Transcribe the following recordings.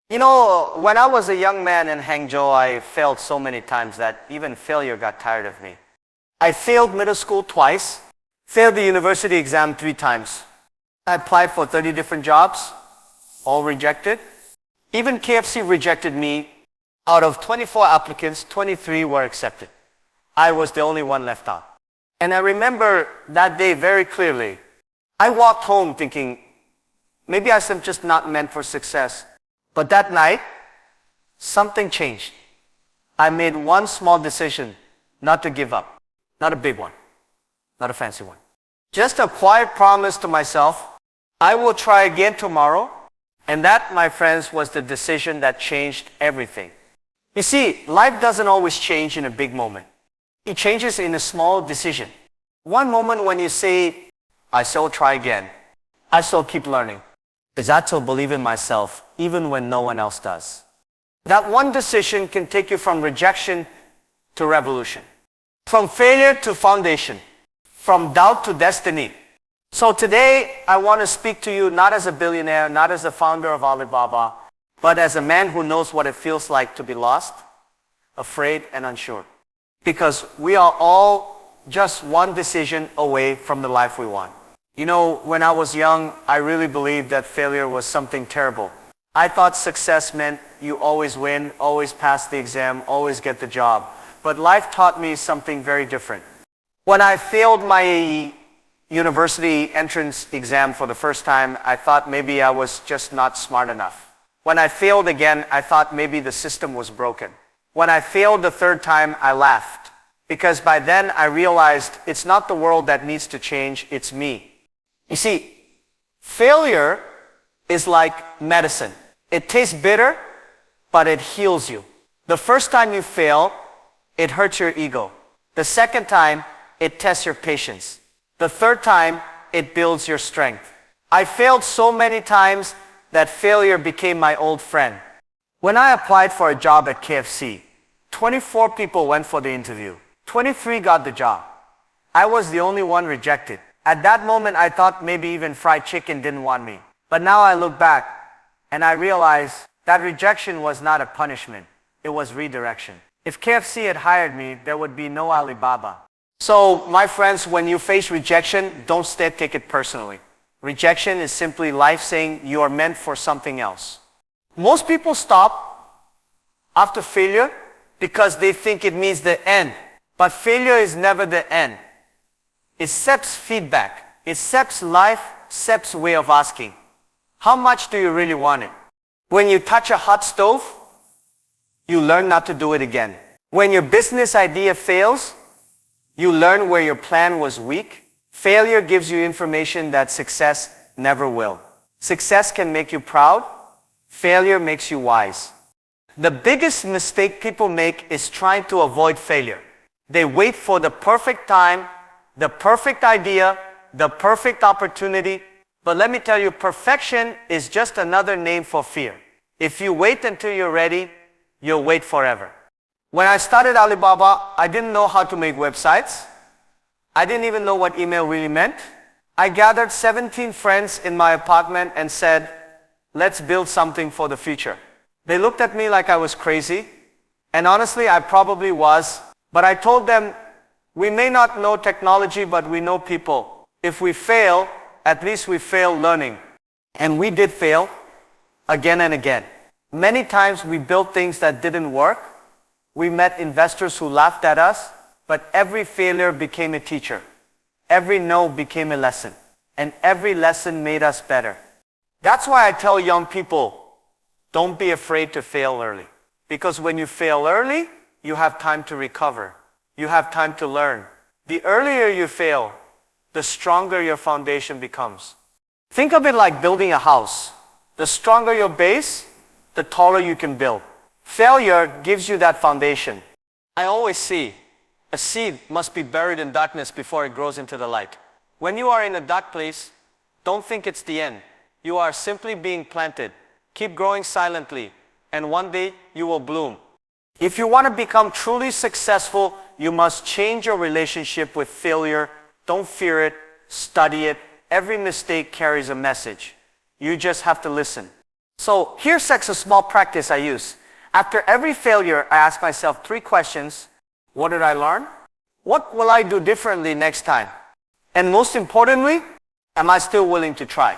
You know, when I was a young man in Hangzhou, I failed so many times that even failure got tired of me. I failed middle school twice, failed the university exam 3 times. I applied for 30 different jobs, all rejected. Even KFC rejected me. Out of 24 applicants, 23 were accepted. I was the only one left out. And I remember that day very clearly. I walked home thinking, maybe I'm just not meant for success. But that night, something changed. I made one small decision not to give up. Not a big one, not a fancy one. Just a quiet promise to myself, I will try again tomorrow. And that, my friends, was the decision that changed everything. You see, life doesn't always change in a big moment. It changes in a small decision. One moment when you say, I shall try again. I shall keep learning. Because I still believe in myself, even when no one else does. That one decision can take you from rejection to revolution. From failure to foundation. From doubt to destiny. So today, I want to speak to you not as a billionaire, not as the founder of Alibaba, but as a man who knows what it feels like to be lost, afraid, and unsure. Because we are all just one decision away from the life we want. You know, when I was young, I really believed that failure was something terrible. I thought success meant you always win, always pass the exam, always get the job. But life taught me something very different. When I failed my university entrance exam for the first time, I thought maybe I was just not smart enough. When I failed again, I thought maybe the system was broken. When I failed the 3rd time, I laughed. Because by then I realized it's not the world that needs to change, it's me. You see, failure is like medicine. It tastes bitter, but it heals you. The first time you fail, it hurts your ego. The second time, it tests your patience. The 3rd time, it builds your strength. I failed so many times that failure became my old friend. When I applied for a job at KFC, 24 people went for the interview. 23 got the job. I was the only one rejected. At that moment, I thought maybe even fried chicken didn't want me. But now I look back and I realize that rejection was not a punishment. It was redirection. If KFC had hired me, there would be no Alibaba. So, my friends, when you face rejection, don't take it personally. Rejection is simply life saying you are meant for something else. Most people stop after failure because they think it means the end. But failure is never the end. It accepts feedback. It accepts life, accepts way of asking. How much do you really want it? When you touch a hot stove, you learn not to do it again. When your business idea fails, you learn where your plan was weak. Failure gives you information that success never will. Success can make you proud. Failure makes you wise. The biggest mistake people make is trying to avoid failure. They wait for the perfect time, the perfect idea, the perfect opportunity. But let me tell you, perfection is just another name for fear. If you wait until you're ready, you'll wait forever. When I started Alibaba, I didn't know how to make websites. I didn't even know what email really meant. I gathered 17 friends in my apartment and said, let's build something for the future. They looked at me like I was crazy. And honestly, I probably was. But I told them, we may not know technology, but we know people. If we fail, at least we fail learning. And we did fail again and again. Many times we built things that didn't work. We met investors who laughed at us, but every failure became a teacher. Every no became a lesson. And every lesson made us better. That's why I tell young people, don't be afraid to fail early. Because when you fail early, you have time to recover. You have time to learn. The earlier you fail, the stronger your foundation becomes. Think of it like building a house. The stronger your base, the taller you can build. Failure gives you that foundation. I always see a seed must be buried in darkness before it grows into the light. When you are in a dark place, don't think it's the end. You are simply being planted. Keep growing silently, and one day you will bloom. If you want to become truly successful, you must change your relationship with failure. Don't fear it, study it. Every mistake carries a message. You just have to listen. So here's a small practice I use. After every failure, I ask myself 3 questions. What did I learn? What will I do differently next time? And most importantly, am I still willing to try?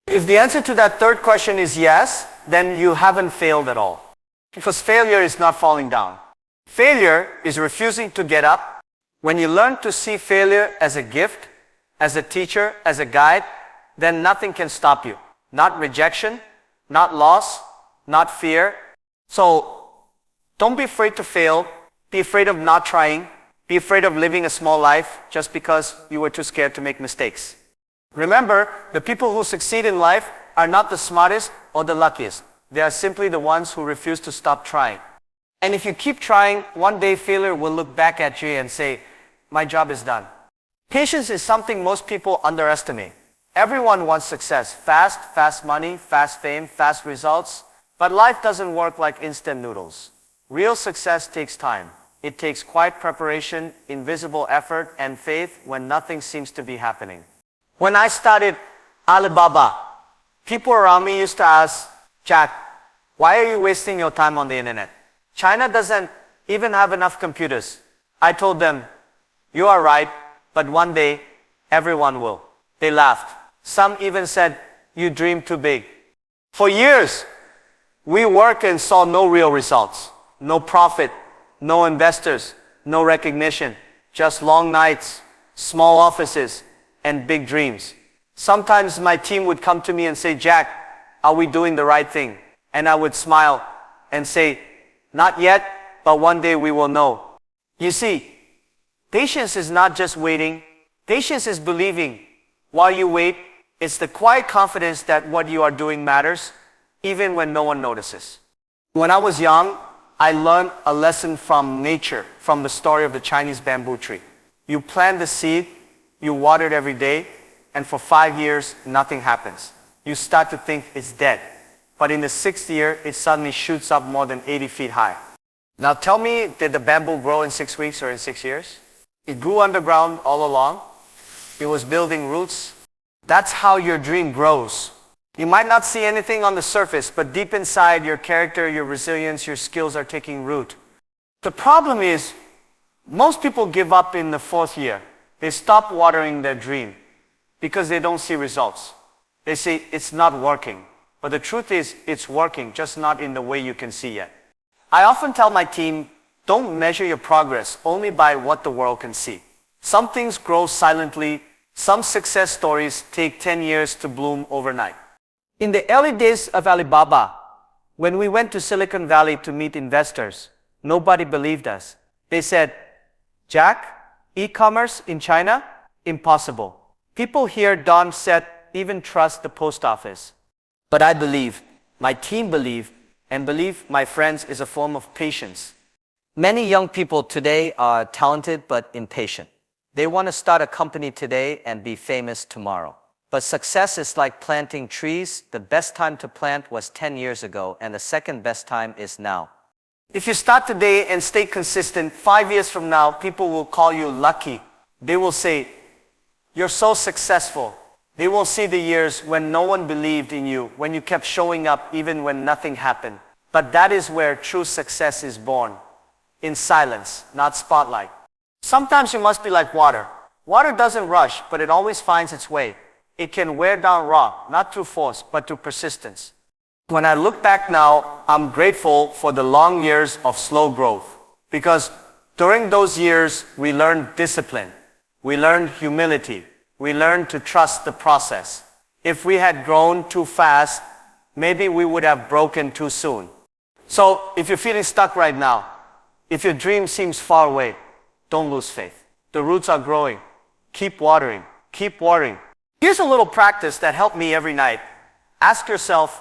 If the answer to that third question is yes, then you haven't failed at all. Because failure is not falling down. Failure is refusing to get up. When you learn to see failure as a gift, as a teacher, as a guide, then nothing can stop you. Not rejection, not loss, not fear. So don't be afraid to fail. Be afraid of not trying. Be afraid of living a small life just because you were too scared to make mistakes. Remember, the people who succeed in life are not the smartest or the luckiest. They are simply the ones who refuse to stop trying. And if you keep trying, one day failure will look back at you and say, my job is done. Patience is something most people underestimate. Everyone wants success. Fast money, fast fame, fast results. But life doesn't work like instant noodles. Real success takes time. It takes quiet preparation, invisible effort, and faith when nothing seems to be happening. When I started Alibaba, people around me used to ask, Jack, why are you wasting your time on the internet? China doesn't even have enough computers. I told them, you are right, but one day, everyone will. They laughed. Some even said, you dream too big. For years, we worked and saw no real results. No profit, no investors, no recognition, just long nights, small offices, and big dreams. Sometimes my team would come to me and say, Jack, are we doing the right thing? And I would smile and say, not yet, but one day we will know. You see, patience is not just waiting. Patience is believing. While you wait, it's the quiet confidence that what you are doing matters, even when no one notices. When I was young, I learned a lesson from nature, from the story of the Chinese bamboo tree. You plant the seed, you water it every day, and for 5 years, nothing happens. You start to think it's dead. But in the 6th year, it suddenly shoots up more than 80 feet high. Now tell me, did the bamboo grow in 6 weeks or in 6 years? It grew underground all along. It was building roots. That's how your dream grows. You might not see anything on the surface, but deep inside, your character, your resilience, your skills are taking root. The problem is, most people give up in the 4th year. They stop watering their dream because they don't see results. They say, it's not working. But the truth is, it's working, just not in the way you can see yet. I often tell my team, don't measure your progress only by what the world can see. Some things grow silently. Some success stories take 10 years to bloom overnight. In the early days of Alibaba, when we went to Silicon Valley to meet investors, nobody believed us. They said, Jack, e-commerce in China? Impossible. People here don't even trust the post office. But I believe, my team believe, and believe my friends is a form of patience. Many young people today are talented but impatient. They want to start a company today and be famous tomorrow. But success is like planting trees. The best time to plant was 10 years ago, and the second best time is now. If you start today and stay consistent, 5 years from now, people will call you lucky. They will say, you're so successful. They will see the years when no one believed in you, when you kept showing up even when nothing happened. But that is where true success is born. In silence, not spotlight. Sometimes you must be like water. Water doesn't rush, but it always finds its way. It can wear down rock, not through force, but through persistence. When I look back now, I'm grateful for the long years of slow growth. Because during those years, we learned discipline. We learned humility. We learned to trust the process. If we had grown too fast, maybe we would have broken too soon. So if you're feeling stuck right now, if your dream seems far away, don't lose faith. The roots are growing. Keep watering. Keep watering. Here's a little practice that helped me every night. Ask yourself,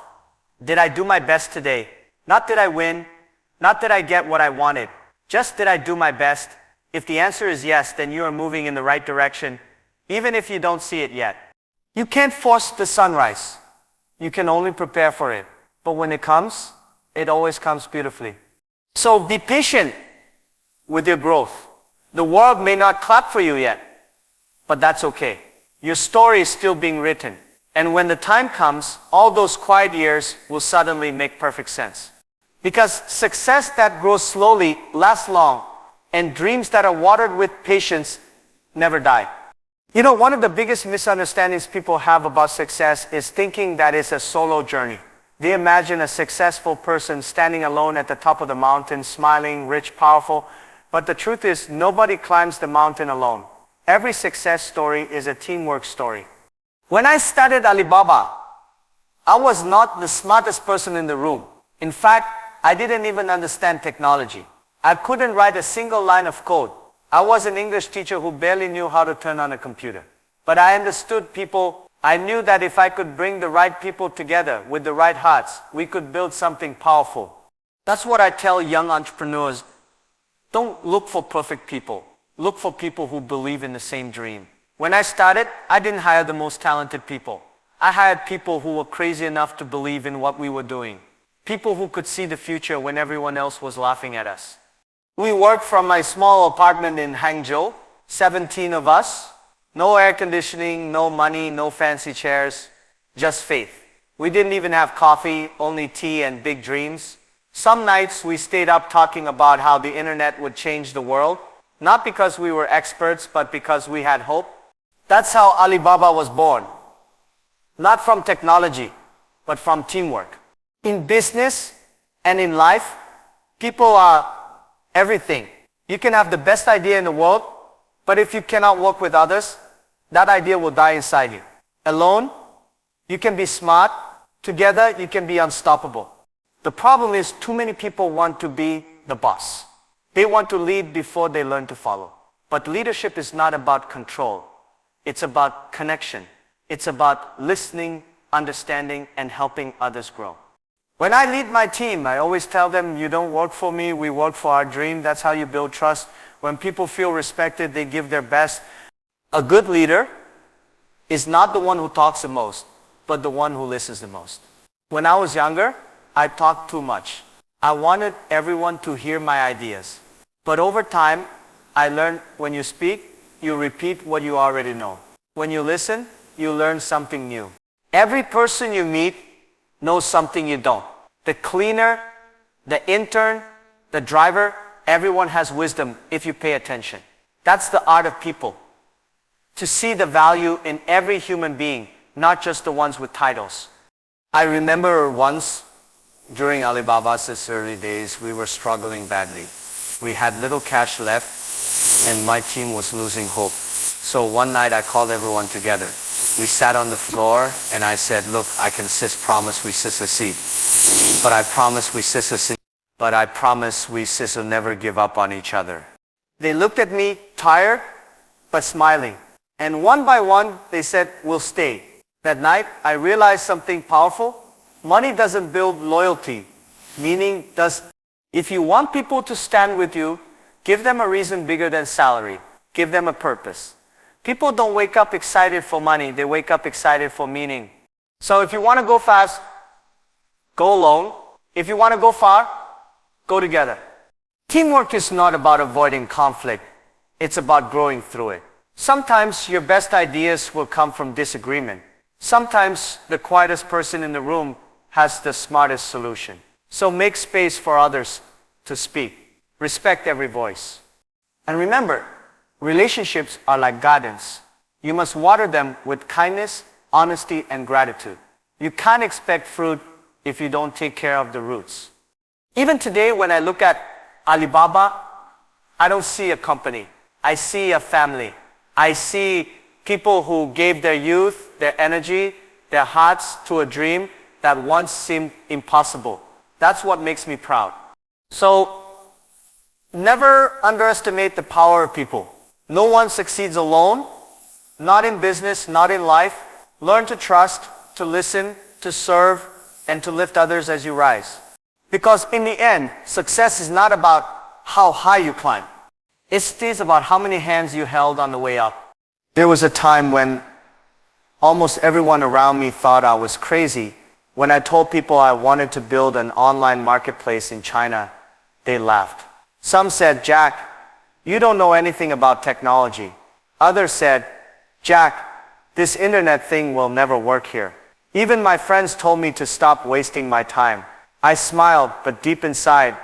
did I do my best today? Not did I win, not did I get what I wanted, just did I do my best? If the answer is yes, then you are moving in the right direction, even if you don't see it yet. You can't force the sunrise. You can only prepare for it. But when it comes, it always comes beautifully. So be patient with your growth. The world may not clap for you yet, but that's okay. Your story is still being written. And when the time comes, all those quiet years will suddenly make perfect sense. Because success that grows slowly lasts long, and dreams that are watered with patience never die. You know, one of the biggest misunderstandings people have about success is thinking that it's a solo journey. They imagine a successful person standing alone at the top of the mountain, smiling, rich, powerful. But the truth is, nobody climbs the mountain alone. Every success story is a teamwork story. When I started Alibaba, I was not the smartest person in the room. In fact, I didn't even understand technology. I couldn't write a single line of code. I was an English teacher who barely knew how to turn on a computer. But I understood people. I knew that if I could bring the right people together with the right hearts, we could build something powerful. That's what I tell young entrepreneurs. Don't look for perfect people. Look for people who believe in the same dream. When I started, I didn't hire the most talented people. I hired people who were crazy enough to believe in what we were doing. People who could see the future when everyone else was laughing at us. We worked from my small apartment in Hangzhou, 17 of us. No air conditioning, no money, no fancy chairs, just faith. We didn't even have coffee, only tea and big dreams. Some nights we stayed up talking about how the internet would change the world, not because we were experts, but because we had hope. That's how Alibaba was born. Not from technology, but from teamwork. In business and in life, people are everything. You can have the best idea in the world, but if you cannot work with others, that idea will die inside you. Alone, you can be smart. Together, you can be unstoppable. The problem is too many people want to be the boss. They want to lead before they learn to follow. But leadership is not about control. It's about connection. It's about listening, understanding, and helping others grow. When I lead my team, I always tell them, you don't work for me, we work for our dream. That's how you build trust. When people feel respected, they give their best. A good leader is not the one who talks the most, but the one who listens the most. When I was younger, I talked too much. I wanted everyone to hear my ideas. But over time, I learned when you speak, you repeat what you already know. When you listen, you learn something new. Every person you meet knows something you don't. The cleaner, the intern, the driver, everyone has wisdom if you pay attention. That's the art of people. To see the value in every human being, not just the ones with titles. I remember once, during Alibaba's early days, we were struggling badly. We had little cash left, and my team was losing hope. So one night I called everyone together. We sat on the floor, and I said, look, I can promise we succeed. But I promise we succeed. But I promise we will never give up on each other. They looked at me, tired, but smiling. And one by one, they said, we'll stay. That night, I realized something powerful. Money doesn't build loyalty. Meaning does. If you want people to stand with you, give them a reason bigger than salary. Give them a purpose. People don't wake up excited for money. They wake up excited for meaning. So if you want to go fast, go alone. If you want to go far, go together. Teamwork is not about avoiding conflict. It's about growing through it. Sometimes your best ideas will come from disagreement. Sometimes the quietest person in the room has the smartest solution. So make space for others to speak. Respect every voice. And remember, relationships are like gardens. You must water them with kindness, honesty, and gratitude. You can't expect fruit if you don't take care of the roots. Even today, when I look at Alibaba, I don't see a company. I see a family. I see people who gave their youth, their energy, their hearts to a dream that once seemed impossible. That's what makes me proud. So, never underestimate the power of people. No one succeeds alone, not in business, not in life. Learn to trust, to listen, to serve, and to lift others as you rise. Because in the end, success is not about how high you climb. It is about how many hands you held on the way up. There was a time when almost everyone around me thought I was crazy. When I told people I wanted to build an online marketplace in China, they laughed. Some said, Jack, you don't know anything about technology. Others said, Jack, This internet thing will never work here. Even my friends told me to stop wasting my time. I smiled, but deep inside,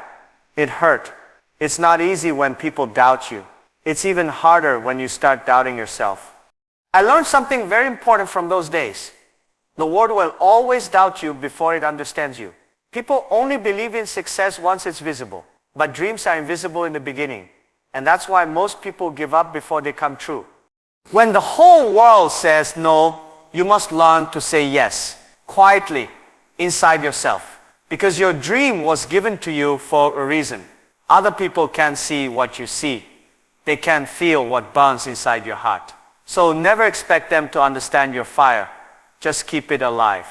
it hurt. It's not easy when people doubt you. It's even harder when you start doubting yourself. I learned something very important from those days. The world will always doubt you before it understands you. People only believe in success once it's visible, but dreams are invisible in the beginning. And that's why most people give up before they come true. When the whole world says no, you must learn to say yes, quietly, inside yourself. Because your dream was given to you for a reason. Other people can't see what you see. They can't feel what burns inside your heart. So never expect them to understand your fire. Just keep it alive.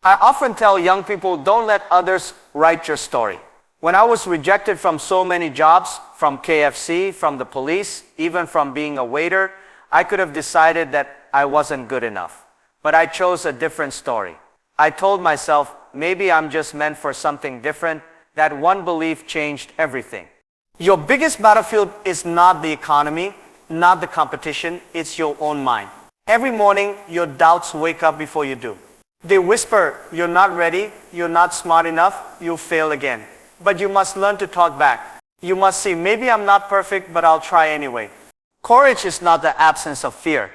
I often tell young people, don't let others write your story. When I was rejected from so many jobs, from KFC, from the police, even from being a waiter, I could have decided that I wasn't good enough. But I chose a different story. I told myself, maybe I'm just meant for something different. That one belief changed everything. Your biggest battlefield is not the economy, not the competition, it's your own mind. Every morning, your doubts wake up before you do. They whisper, you're not ready, you're not smart enough, you'll fail again. But you must learn to talk back. You must see, maybe I'm not perfect, but I'll try anyway. Courage is not the absence of fear.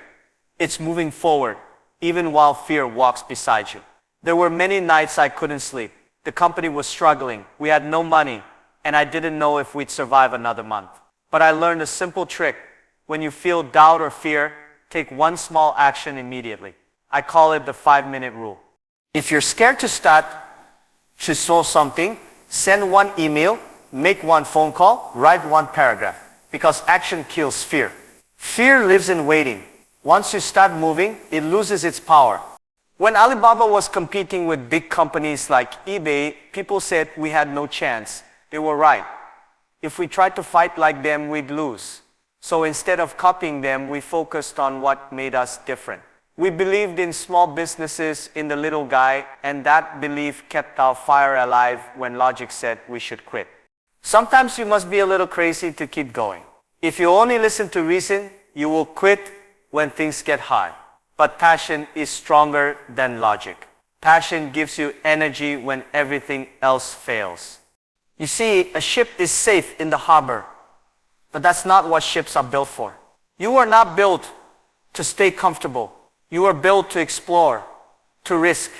It's moving forward, even while fear walks beside you. There were many nights I couldn't sleep. The company was struggling. We had no money, and I didn't know if we'd survive another month. But I learned a simple trick. When you feel doubt or fear, take one small action immediately. I call it the 5-minute rule. If you're scared to start, to solve something, send one email, make one phone call, write one paragraph. Because action kills fear. Fear lives in waiting. Once you start moving, it loses its power. When Alibaba was competing with big companies like eBay, people said we had no chance. They were right. If we tried to fight like them, we'd lose. So instead of copying them, we focused on what made us different. We believed in small businesses, in the little guy, and that belief kept our fire alive when logic said we should quit. Sometimes you must be a little crazy to keep going. If you only listen to reason, you will quit when things get hard. But passion is stronger than logic. Passion gives you energy when everything else fails. You see, a ship is safe in the harbor, but that's not what ships are built for. You are not built to stay comfortable. You are built to explore, to risk,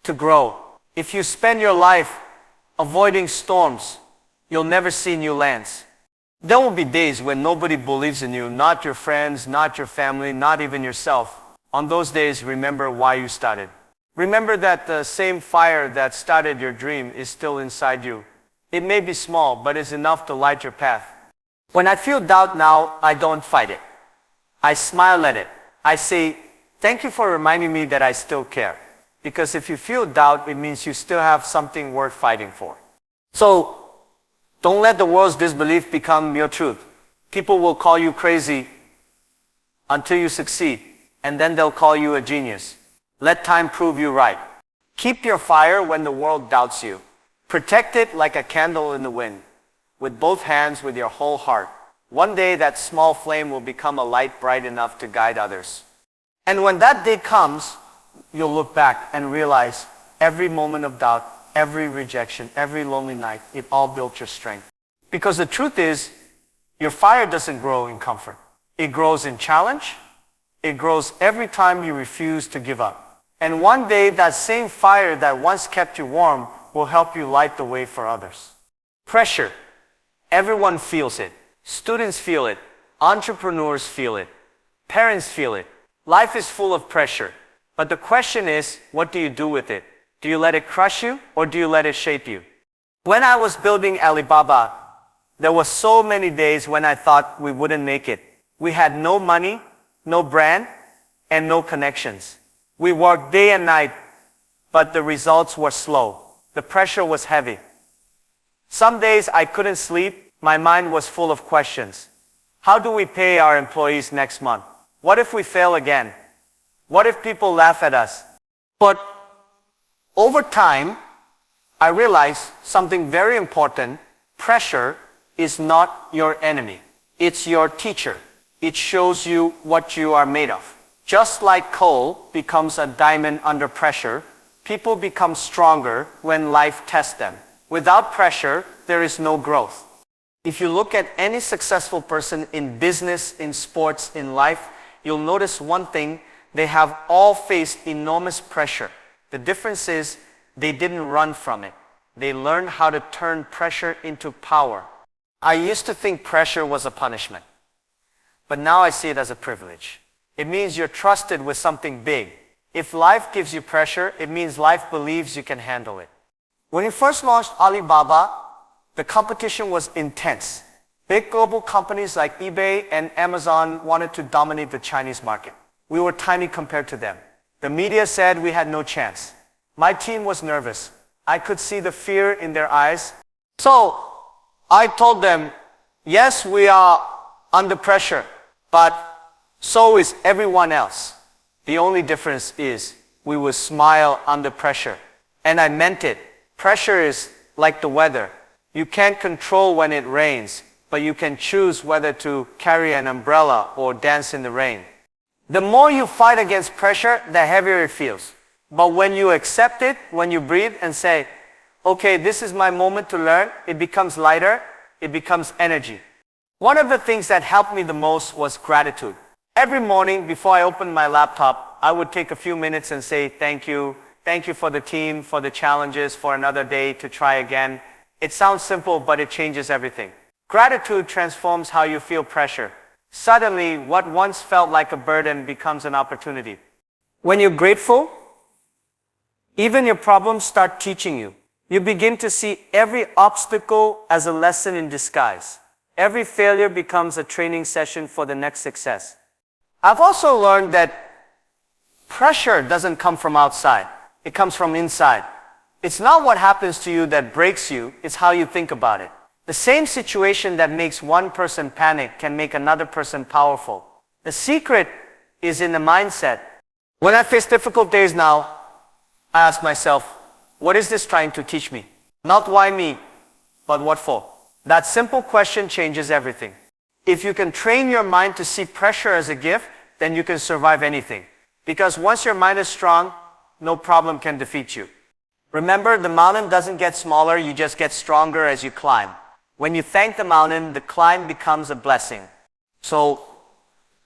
to grow. If you spend your life avoiding storms, you'll never see new lands. There will be days when nobody believes in you, not your friends, not your family, not even yourself. On those days, remember why you started. Remember that the same fire that started your dream is still inside you. It may be small, but it's enough to light your path. When I feel doubt now, I don't fight it. I smile at it. I say, thank you for reminding me that I still care. Because if you feel doubt, it means you still have something worth fighting for. So, don't let the world's disbelief become your truth. People will call you crazy until you succeed, and then they'll call you a genius. Let time prove you right. Keep your fire when the world doubts you. Protect it like a candle in the wind, with both hands, with your whole heart. One day that small flame will become a light bright enough to guide others. And when that day comes, you'll look back and realize every moment of doubt, every rejection, every lonely night, it all built your strength. Because the truth is, your fire doesn't grow in comfort. It grows in challenge. It grows every time you refuse to give up. And one day, that same fire that once kept you warm will help you light the way for others. Pressure. Everyone feels it. Students feel it. Entrepreneurs feel it. Parents feel it. Life is full of pressure. But the question is, what do you do with it? Do you let it crush you, or do you let it shape you? When I was building Alibaba, there were so many days when I thought we wouldn't make it. We had no money, no brand, and no connections. We worked day and night, but the results were slow. The pressure was heavy. Some days I couldn't sleep. My mind was full of questions. How do we pay our employees next month? What if we fail again? What if people laugh at us? But over time, I realized something very important. Pressure is not your enemy. It's your teacher. It shows you what you are made of. Just like coal becomes a diamond under pressure, people become stronger when life tests them. Without pressure, there is no growth. If you look at any successful person in business, in sports, in life, you'll notice one thing: they have all faced enormous pressure. The difference is they didn't run from it. They learned how to turn pressure into power. I used to think pressure was a punishment, but now I see it as a privilege. It means you're trusted with something big. If life gives you pressure, it means life believes you can handle it. When we first launched Alibaba, the competition was intense. Big global companies like eBay and Amazon wanted to dominate the Chinese market. We were tiny compared to them. The media said we had no chance. My team was nervous. I could see the fear in their eyes. So I told them, yes, we are under pressure, but so is everyone else. The only difference is we will smile under pressure. And I meant it. Pressure is like the weather. You can't control when it rains, but you can choose whether to carry an umbrella or dance in the rain. The more you fight against pressure, the heavier it feels. But when you accept it, when you breathe and say, okay, this is my moment to learn, it becomes lighter, it becomes energy. One of the things that helped me the most was gratitude. Every morning before I opened my laptop, I would take a few minutes and say, thank you for the team, for the challenges, for another day to try again. It sounds simple, but it changes everything. Gratitude transforms how you feel pressure. Suddenly, what once felt like a burden becomes an opportunity. When you're grateful, even your problems start teaching you. You begin to see every obstacle as a lesson in disguise. Every failure becomes a training session for the next success. I've also learned that pressure doesn't come from outside. It comes from inside. It's not what happens to you that breaks you, it's how you think about it. The same situation that makes one person panic can make another person powerful. The secret is in the mindset. When I face difficult days now, I ask myself, what is this trying to teach me? Not why me, but what for? That simple question changes everything. If you can train your mind to see pressure as a gift, then you can survive anything. Because once your mind is strong, no problem can defeat you. Remember, the mountain doesn't get smaller, you just get stronger as you climb. When you thank the mountain, the climb becomes a blessing. So,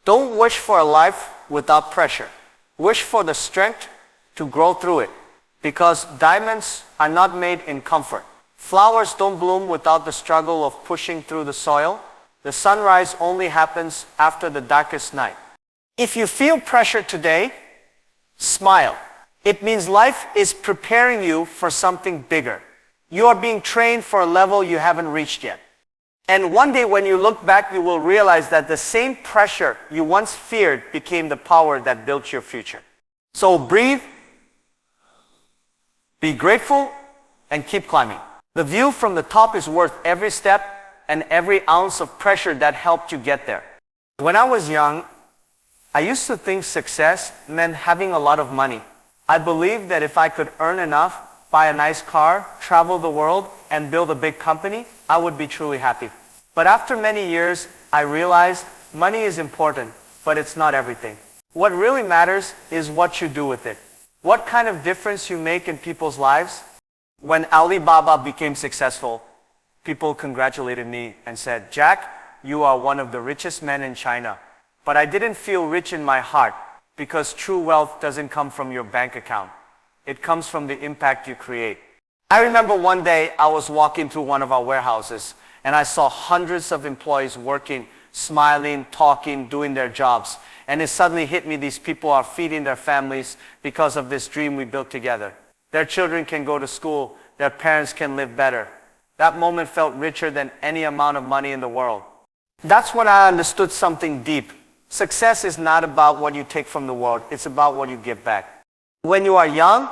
don't wish for a life without pressure. Wish for the strength to grow through it. Because diamonds are not made in comfort. Flowers don't bloom without the struggle of pushing through the soil. The sunrise only happens after the darkest night. If you feel pressure today, smile. It means life is preparing you for something bigger. You are being trained for a level you haven't reached yet. And one day when you look back, you will realize that the same pressure you once feared became the power that built your future. So breathe, be grateful, and keep climbing. The view from the top is worth every step and every ounce of pressure that helped you get there. When I was young, I used to think success meant having a lot of money. I believed that if I could earn enough, buy a nice car, travel the world, and build a big company, I would be truly happy. But after many years, I realized money is important, but it's not everything. What really matters is what you do with it. What kind of difference you make in people's lives. When Alibaba became successful, people congratulated me and said, Jack, you are one of the richest men in China. But I didn't feel rich in my heart, because true wealth doesn't come from your bank account. It comes from the impact you create. I remember one day I was walking through one of our warehouses and I saw hundreds of employees working, smiling, talking, doing their jobs. And it suddenly hit me, these people are feeding their families because of this dream we built together. Their children can go to school, their parents can live better. That moment felt richer than any amount of money in the world. That's when I understood something deep. Success is not about what you take from the world, it's about what you give back. When you are young,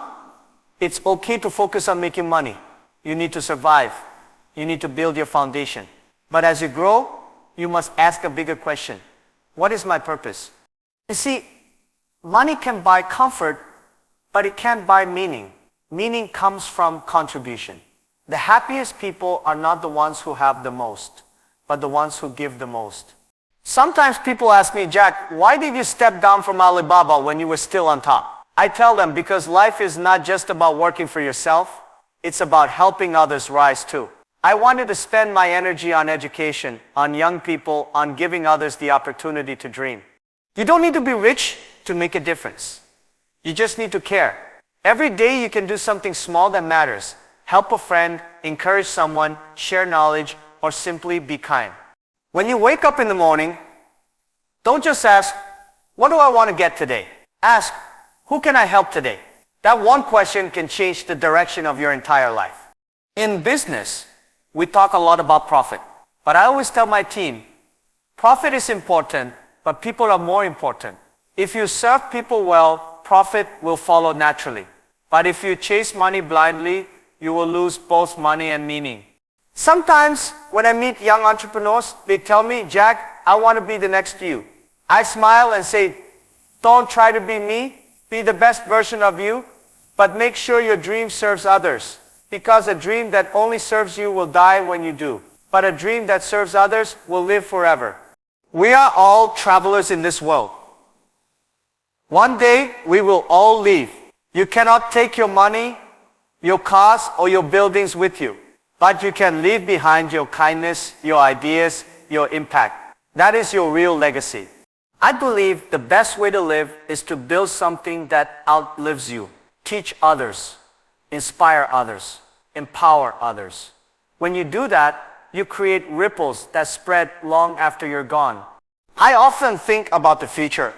it's okay to focus on making money. You need to survive. You need to build your foundation. But as you grow, you must ask a bigger question. What is my purpose? You see, money can buy comfort, but it can't buy meaning. Meaning comes from contribution. The happiest people are not the ones who have the most, but the ones who give the most. Sometimes people ask me, Jack, why did you step down from Alibaba when you were still on top? I tell them because life is not just about working for yourself, it's about helping others rise too. I wanted to spend my energy on education, on young people, on giving others the opportunity to dream. You don't need to be rich to make a difference. You just need to care. Every day you can do something small that matters. Help a friend, encourage someone, share knowledge, or simply be kind. When you wake up in the morning, don't just ask, what do I want to get today? Ask, who can I help today? That one question can change the direction of your entire life. In business, we talk a lot about profit. But I always tell my team, profit is important, but people are more important. If you serve people well, profit will follow naturally. But if you chase money blindly, you will lose both money and meaning. Sometimes when I meet young entrepreneurs, they tell me, Jack, I want to be the next you. I smile and say, don't try to be me, be the best version of you, but make sure your dream serves others. Because a dream that only serves you will die when you do. But a dream that serves others will live forever. We are all travelers in this world. One day we will all leave. You cannot take your money, your cars, or your buildings with you. But you can leave behind your kindness, your ideas, your impact. That is your real legacy. I believe the best way to live is to build something that outlives you. Teach others, inspire others, empower others. When you do that, you create ripples that spread long after you're gone. I often think about the future.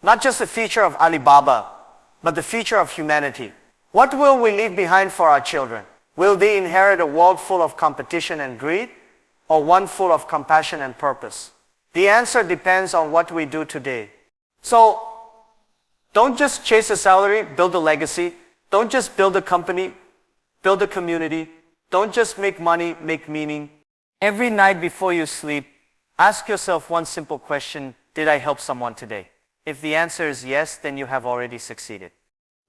Not just the future of Alibaba, but the future of humanity. What will we leave behind for our children? Will they inherit a world full of competition and greed, or one full of compassion and purpose? The answer depends on what we do today. So, don't just chase a salary, build a legacy. Don't just build a company, build a community. Don't just make money, make meaning. Every night before you sleep, ask yourself one simple question: did I help someone today? If the answer is yes, then you have already succeeded.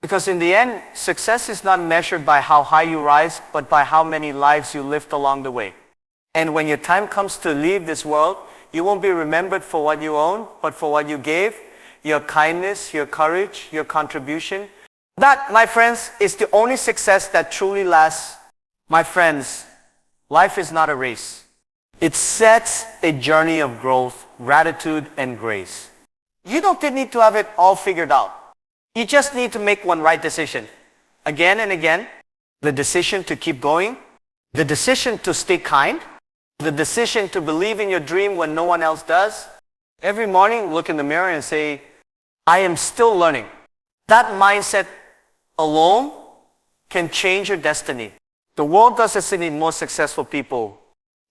Because in the end, success is not measured by how high you rise, but by how many lives you lived along the way. And when your time comes to leave this world, you won't be remembered for what you own, but for what you gave, your kindness, your courage, your contribution. That, my friends, is the only success that truly lasts. My friends, life is not a race. It sets a journey of growth, gratitude, and grace. You don't need to have it all figured out. You just need to make one right decision. Again and again, the decision to keep going, the decision to stay kind, the decision to believe in your dream when no one else does. Every morning, look in the mirror and say, I am still learning. That mindset alone can change your destiny. The world doesn't need more successful people.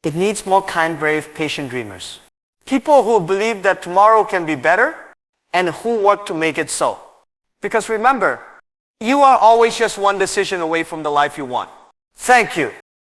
It needs more kind, brave, patient dreamers. People who believe that tomorrow can be better and who work to make it so. Because remember, you are always just one decision away from the life you want. Thank you.